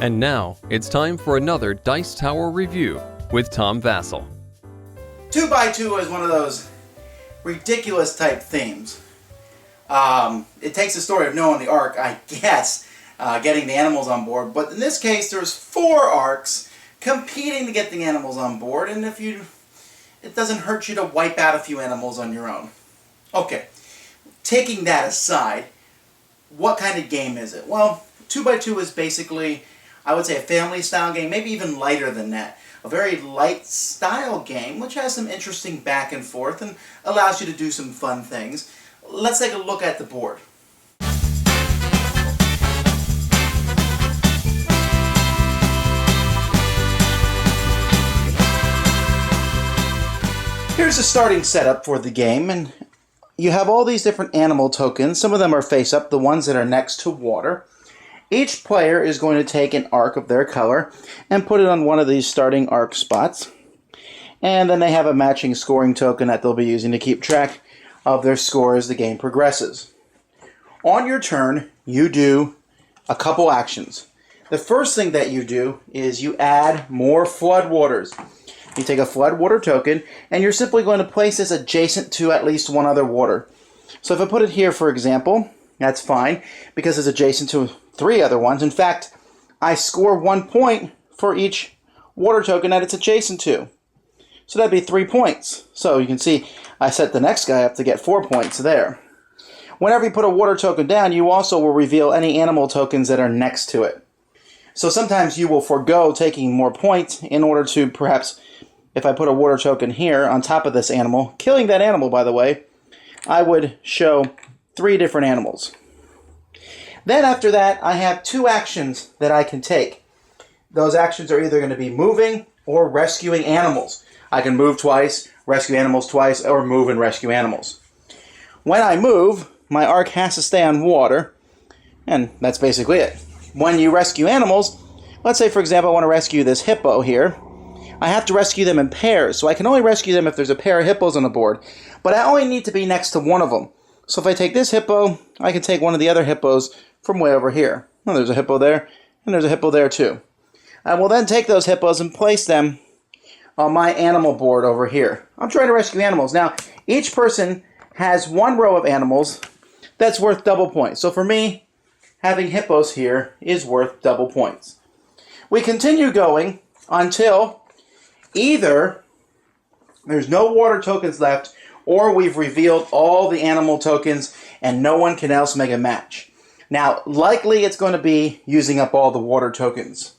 And now, it's time for another Dice Tower review with Tom Vasel. 2x2 is one of those ridiculous type themes. It takes the story of Noah and the Ark, I guess, getting the animals on board. But in this case, there's 4 arks competing to get the animals on board. And it doesn't hurt you to wipe out a few animals on your own. Okay, taking that aside, what kind of game is it? Well, 2x2 is basically, I would say, a family-style game, maybe even lighter than that. A very light-style game, which has some interesting back and forth and allows you to do some fun things. Let's take a look at the board. Here's the starting setup for the game, and you have all these different animal tokens. Some of them are face-up, the ones that are next to water. Each player is going to take an ark of their color and put it on one of these starting ark spots. And then they have a matching scoring token that they'll be using to keep track of their score as the game progresses. On your turn, you do a couple actions. The first thing that you do is you add more floodwaters. You take a floodwater token, and you're simply going to place this adjacent to at least one other water. So if I put it here, for example, that's fine, because it's adjacent to 3 other ones. In fact, I score 1 point for each water token that it's adjacent to. So that'd be 3 points. So you can see I set the next guy up to get 4 points there. Whenever you put a water token down, you also will reveal any animal tokens that are next to it. So sometimes you will forego taking more points in order to perhaps, if I put a water token here on top of this animal, killing that animal, by the way, I would show 3 different animals. Then after that, I have 2 actions that I can take. Those actions are either going to be moving or rescuing animals. I can move twice, rescue animals twice, or move and rescue animals. When I move, my ark has to stay on water, and that's basically it. When you rescue animals, let's say, for example, I want to rescue this hippo here. I have to rescue them in pairs, so I can only rescue them if there's a pair of hippos on the board. But I only need to be next to one of them. So if I take this hippo, I can take one of the other hippos from way over here. Oh, there's a hippo there, and there's a hippo there too. I will then take those hippos and place them on my animal board over here. I'm trying to rescue animals. Now, each person has 1 row of animals that's worth double points. So for me, having hippos here is worth double points. We continue going until either there's no water tokens left, or we've revealed all the animal tokens and no one can else make a match. Now, likely it's going to be using up all the water tokens.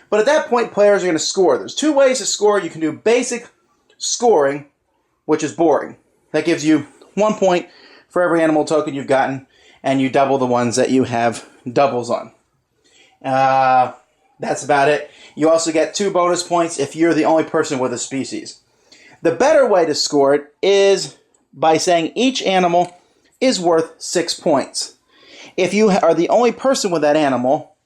But at that point, players are going to score. There's 2 ways to score. You can do basic scoring, which is boring. That gives you 1 point for every animal token you've gotten, and you double the ones that you have doubles on. That's about it. You also get 2 bonus points if you're the only person with a species. The better way to score it is by saying each animal is worth 6 points. If you are the only person with that animal,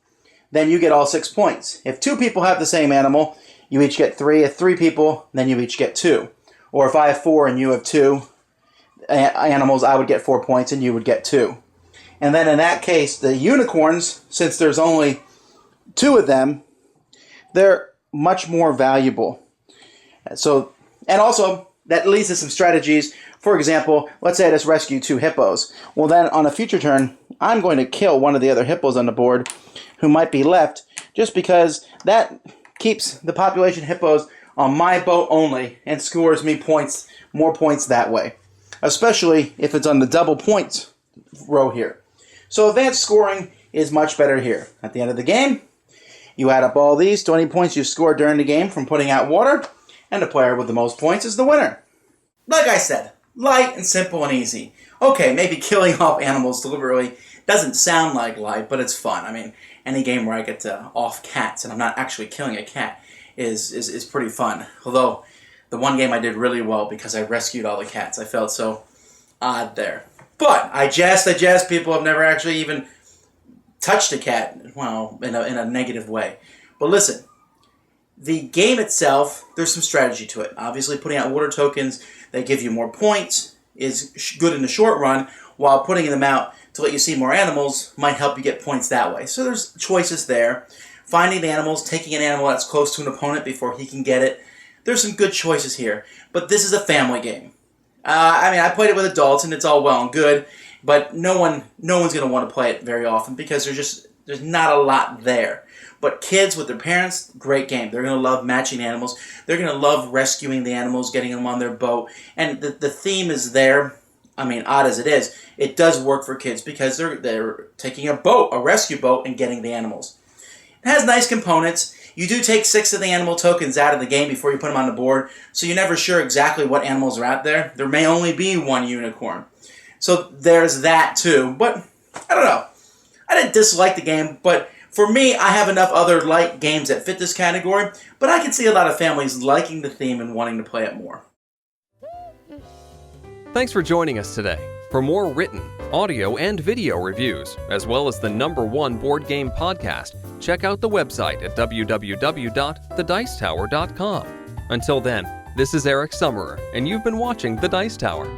then you get all 6 points. If 2 people have the same animal, you each get 3. If 3 people, then you each get 2. Or if I have 4 and you have 2 animals, I would get 4 points and you would get 2. And then in that case, the unicorns, since there's only 2 of them, they're much more valuable. So, and also, that leads to some strategies. For example, let's say I just rescue 2 hippos. Well then, on a future turn, I'm going to kill one of the other hippos on the board who might be left, just because that keeps the population hippos on my boat only and scores me points, more points that way. Especially if it's on the double points row here. So advanced scoring is much better here. At the end of the game, you add up all these 20 points you scored during the game from putting out water, and the player with the most points is the winner. Like I said, light and simple and easy. Okay, maybe killing off animals deliberately doesn't sound like light, but it's fun. I mean, any game where I get to off cats and I'm not actually killing a cat is pretty fun. Although, the one game I did really well because I rescued all the cats. I felt so odd there. But, I jest, people have never actually even touched a cat, well, in a negative way. But listen, the game itself, there's some strategy to it. Obviously, putting out water tokens that give you more points is good in the short run, while putting them out to let you see more animals might help you get points that way. So there's choices there. finding the animals, taking an animal that's close to an opponent before he can get it. There's some good choices here, but this is a family game. I played it with adults, and it's all well and good, but no one's going to want to play it very often because there's not a lot there. But kids with their parents, great game. They're going to love matching animals. They're going to love rescuing the animals, getting them on their boat. And the theme is there. Odd as it is, it does work for kids because they're taking a rescue boat, and getting the animals. It has nice components. You do take 6 of the animal tokens out of the game before you put them on the board, so you're never sure exactly what animals are out there. There may only be 1 unicorn. So there's that too. But I don't know. I didn't dislike the game, but for me, I have enough other light games that fit this category, but I can see a lot of families liking the theme and wanting to play it more. Thanks for joining us today. For more written, audio, and video reviews, as well as the #1 board game podcast, check out the website at www.thedicetower.com. Until then, this is Eric Summerer, and you've been watching The Dice Tower.